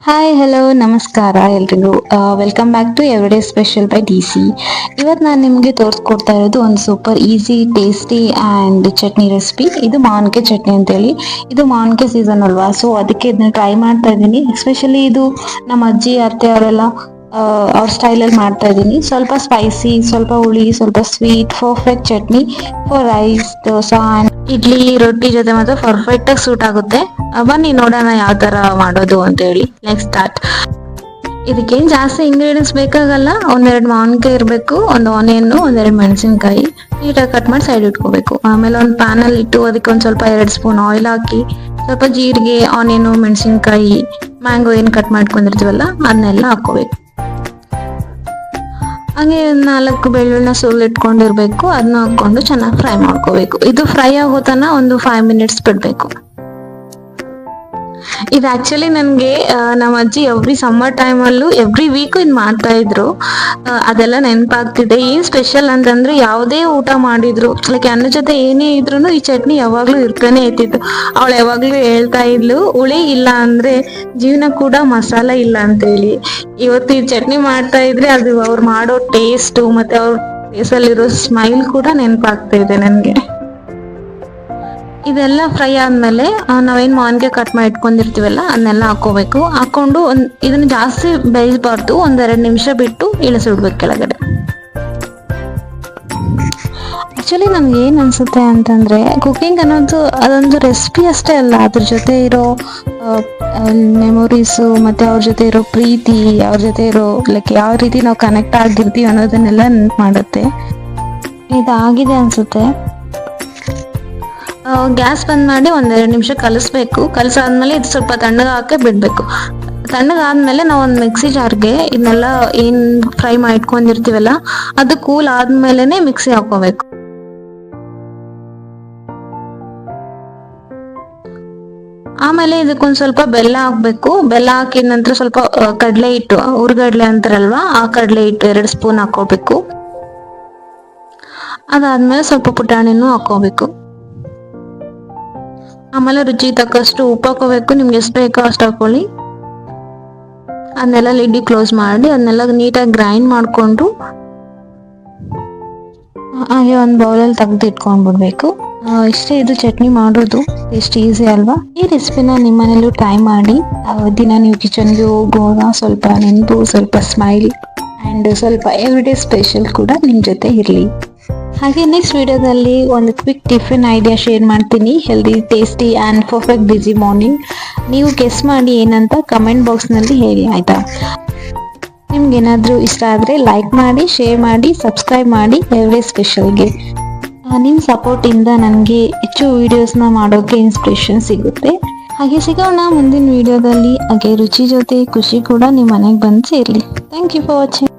Hi hello ನಮಸ್ಕಾರ ಎಲ್ರಿಗೂ welcome back to everyday special by D C. ಇವತ್ತು ನಾನು ನಿಮಗೆ ತೋರಿಸ್ಕೊಡ್ತಾ ಇರೋದು ಒಂದು super easy tasty and chutney recipe. ಇದು ಮಾವಿನಕಾಯಿ ಚಟ್ನಿ ಅಂತೇಳಿ. ಇದು ಮಾವಿನಕಾಯಿ ಸೀಸನ್ ಅಲ್ವಾ, ಸೊ ಅದಕ್ಕೆ ಇದನ್ನ ಟ್ರೈ ಮಾಡ್ತಾ ಇದ್ದೀನಿ. ಎಸ್ಪೆಷಲಿ ಇದು ನಮ್ಮ ಅಜ್ಜಿ ಅತ್ತೆ ಅವರೆಲ್ಲ ಅವ್ರ ಸ್ಟೈಲಲ್ಲಿ ಮಾಡ್ತಾ ಇದ್ದೀನಿ. ಸ್ವಲ್ಪ ಸ್ಪೈಸಿ, ಸ್ವಲ್ಪ ಹುಳಿ, ಸ್ವಲ್ಪ sweet, perfect chutney for rice, dosa and idli, ರೊಟ್ಟಿ ಜೊತೆ ಮಾತ್ರ ಪರ್ಫೆಕ್ಟ್ ಆಗಿ ಸೂಟ್ ಆಗುತ್ತೆ. ಬನ್ನಿ ನೋಡೋಣ ಯಾವ ತರ ಮಾಡೋದು ಅಂತ ಹೇಳಿ. Next start. ಇದಕ್ಕೇನು ಜಾಸ್ತಿ ಇಂಗ್ರೀಡಿಯೆಂಟ್ಸ್ ಬೇಕಾಗಲ್ಲ. ಒಂದೆರಡು ಮಾವಿನಕಾಯಿ ಇರಬೇಕು, ಒಂದು ಆನಿಯನ್, ಒಂದೆರಡು ಮೆಣಸಿನ್ಕಾಯಿ ನೀಟಾಗಿ ಕಟ್ ಮಾಡಿ ಸೈಡ್ ಇಟ್ಕೋಬೇಕು. ಆಮೇಲೆ ಒಂದು ಪ್ಯಾನಲ್ಲಿ ಇಟ್ಟು ಅದಕ್ಕೆ ಒಂದು ಸ್ವಲ್ಪ 2 ಸ್ಪೂನ್ ಆಯಿಲ್ ಹಾಕಿ, ಸ್ವಲ್ಪ ಜೀರಿಗೆ, ಆನಿಯನ್, ಮೆಣಸಿನ್ಕಾಯಿ, ಮ್ಯಾಂಗೋ ಏನು ಕಟ್ ಮಾಡ್ಕೊಂಡಿರ್ತೀವಲ್ಲ ಅದನ್ನೆಲ್ಲ ಹಾಕೋಬೇಕು. ಹಾಗೆ 4 ಬೆಳ್ಳುಳ್ಳಿನ ಸುಲಿಟ್ಕೊಂಡಿರ್ಬೇಕು, ಅದನ್ನ ಹಾಕೊಂಡು ಚೆನ್ನಾಗಿ ಫ್ರೈ ಮಾಡ್ಕೋಬೇಕು. ಇದು ಫ್ರೈ ಆಗೋ ತನಕ ಒಂದು 5 ಮಿನಿಟ್ಸ್ ಬಿಡ್ಬೇಕು. ಇದು ಆಕ್ಚುಲಿ ನನಗೆ ನಮ್ಮ ಅಜ್ಜಿ ಎವ್ರಿ ಸಮ್ಮರ್ ಟೈಮಲ್ಲೂ ಎವ್ರಿ ವೀಕು ಇದು ಮಾಡ್ತಾ ಇದ್ರು. ಅದೆಲ್ಲ ನೆನಪಾಗ್ತಿದೆ. ಏನ್ ಸ್ಪೆಷಲ್ ಅಂತಂದ್ರೆ ಯಾವುದೇ ಊಟ ಮಾಡಿದ್ರು, ಲೈಕ್ ಅನ್ನ ಜೊತೆ ಏನೇ ಇದ್ರು ಈ ಚಟ್ನಿ ಯಾವಾಗ್ಲೂ ಇರ್ತಾನೆ ಇರ್ತಿತ್ತು. ಅವಳು ಯಾವಾಗ್ಲೂ ಹೇಳ್ತಾ ಇದ್ಲು, ಹುಳಿ ಇಲ್ಲ ಅಂದ್ರೆ ಜೀವನ ಕೂಡ ಮಸಾಲ ಇಲ್ಲ ಅಂತ ಹೇಳಿ. ಇವತ್ತು ಈ ಚಟ್ನಿ ಮಾಡ್ತಾ ಇದ್ರೆ ಅದು ಅವ್ರು ಮಾಡೋ ಟೇಸ್ಟ್ ಮತ್ತೆ ಅವ್ರ ಫೇಸಲ್ಲಿರೋ ಸ್ಮೈಲ್ ಕೂಡ ನೆನಪಾಗ್ತಾ ಇದೆ ನನಗೆ. ಇದೆಲ್ಲ ಫ್ರೈ ಆದ್ಮೇಲೆ ನಾವೇನ್ ಮಾವಿನಕಾಯಿ ಕಟ್ ಮಾಡಿ ಇಟ್ಕೊಂಡಿರ್ತೀವಲ್ಲ ಅದನ್ನೆಲ್ಲ ಹಾಕೋಬೇಕು. ಹಾಕೊಂಡು ಇದನ್ನ ಜಾಸ್ತಿ ಬೇಯಿಸಬಾರ್ದು, 1-2 ನಿಮಿಷ ಬಿಟ್ಟು ಇಳಿಸಿಡ್ಬೇಕು ಕೆಳಗಡೆ. ಆಕ್ಚುಲಿ ನನ್ಗೆ ಏನ್ ಅನ್ಸುತ್ತೆ ಅಂತಂದ್ರೆ, ಕುಕಿಂಗ್ ಅನ್ನೋದು ಅದೊಂದು ರೆಸಿಪಿ ಅಷ್ಟೇ ಅಲ್ಲ, ಅದ್ರ ಜೊತೆ ಇರೋ ಮೆಮೊರೀಸು ಮತ್ತೆ ಅವ್ರ ಜೊತೆ ಇರೋ ಪ್ರೀತಿ, ಅವ್ರ ಜೊತೆ ಇರೋ ಲೈಕ್ ಯಾವ ರೀತಿ ನಾವು ಕನೆಕ್ಟ್ ಆಗಿರ್ತೀವಿ ಅನ್ನೋದನ್ನೆಲ್ಲ ನೆನ್ಪು ಮಾಡುತ್ತೆ. ಇದಾಗಿದೆ ಅನ್ಸುತ್ತೆ. ಗ್ಯಾಸ್ ಬಂದ್ ಮಾಡಿ 1-2 ನಿಮಿಷ ಕಲಿಸ್ಬೇಕು. ಕಲಸಾದ್ಮೇಲೆ ಇದು ಸ್ವಲ್ಪ ತಣ್ಣಗೆ ಹಾಕಿ ಬಿಡ್ಬೇಕು. ತಣ್ಣಗಾದ್ಮೇಲೆ ನಾವು ಒಂದು ಮಿಕ್ಸಿ ಜಾರ್ಗೆ ಇದನ್ನೆಲ್ಲ ಏನ್ ಫ್ರೈ ಮಾಡಿ ಇಟ್ಕೊಂಡಿರ್ತೀವಲ್ಲ ಅದು ಕೂಲ್ ಆದ್ಮೇಲೆನೆ ಮಿಕ್ಸಿ ಹಾಕೋಬೇಕು. ಆಮೇಲೆ ಇದಕ್ಕೊಂದ್ ಸ್ವಲ್ಪ ಬೆಲ್ಲ ಹಾಕ್ಬೇಕು. ಬೆಲ್ಲ ಹಾಕಿದ ನಂತರ ಸ್ವಲ್ಪ ಕಡಲೆ ಹಿಟ್ಟು, ಹುರ್ಗಡ್ಲೆ ಅಂತಾರಲ್ವಾ, ಆ ಕಡಲೆ ಹಿಟ್ಟು 2 ಸ್ಪೂನ್ ಹಾಕೋಬೇಕು. ಅದಾದ್ಮೇಲೆ ಸ್ವಲ್ಪ ಪುಟಾಣಿನೂ ಹಾಕೋಬೇಕು. ಆಮೇಲೆ ರುಚಿ ತಕ್ಕಷ್ಟು ಉಪ್ಪು ಹಾಕೋಬೇಕು. ನಿಮ್ಗೆ ಎಷ್ಟು ಬೇಕೋ ಅಷ್ಟು ಹಾಕೊಳ್ಳಿ. ಅದನ್ನೆಲ್ಲ ಲಿಡ್ಡಿ ಕ್ಲೋಸ್ ಮಾಡಿ ಅದನ್ನೆಲ್ಲ ನೀಟಾಗಿ ಗ್ರೈಂಡ್ ಮಾಡಿಕೊಂಡು ಹಾಗೆ ಒಂದು ಬೌಲಲ್ಲಿ ತೆಗೆದು ಇಟ್ಕೊಂಡ್ಬಿಡ್ಬೇಕು. ಇಷ್ಟೇ ಇದು ಚಟ್ನಿ ಮಾಡೋದು. ಎಷ್ಟು ಈಸಿ ಅಲ್ವಾ? ಈ ರೆಸಿಪಿನ ನಿಮ್ಮನೇಲೂ ಟ್ರೈ ಮಾಡಿ. ದಿನ ನೀವು ಕಿಚನ್ಗೆ ಹೋಗುವಾಗ ಸ್ವಲ್ಪ ನೆನಪು, ಸ್ವಲ್ಪ ಸ್ಮೈಲ್ ಆ್ಯಂಡ್ ಸ್ವಲ್ಪ ಎವ್ರಿಡೇ ಸ್ಪೆಷಲ್ ಕೂಡ ನಿಮ್ಮ ಜೊತೆ ಇರಲಿ. ಹಾಗೆ ನೆಕ್ಸ್ಟ್ ವಿಡಿಯೋದಲ್ಲಿ ಒಂದು ಕ್ವಿಕ್ ಟಿಫಿನ್ ಐಡಿಯಾ ಶೇರ್ ಮಾಡ್ತೀನಿ. Healthy, tasty and perfect busy morning. ನೀವು ಗೆಸ್ ಮಾಡಿ ಏನಂತ ಕಮೆಂಟ್ ಬಾಕ್ಸ್ನಲ್ಲಿ ಹೇಳಿ, ಆಯಿತಾ? ನಿಮ್ಗೇನಾದರೂ ಇಷ್ಟ ಆದರೆ ಲೈಕ್ ಮಾಡಿ, ಶೇರ್ ಮಾಡಿ, ಸಬ್ಸ್ಕ್ರೈಬ್ ಮಾಡಿ ಎವ್ರಿಡೇ ಸ್ಪೆಷಲ್ಗೆ. ನಿಮ್ಮ ಸಪೋರ್ಟಿಂದ ನನಗೆ ಹೆಚ್ಚು ವೀಡಿಯೋಸ್ನ ಮಾಡೋಕ್ಕೆ ಇನ್ಸ್ಪಿರೇಷನ್ ಸಿಗುತ್ತೆ. ಹಾಗೆ ಸಿಗೋಣ ಮುಂದಿನ ವಿಡಿಯೋದಲ್ಲಿ. ಹಾಗೆ ರುಚಿ ಜೊತೆ ಖುಷಿ ಕೂಡ ನಿಮ್ಮ ಮನೆಗೆ ಬಂದು ಸೇರಲಿ. Thank you for watching.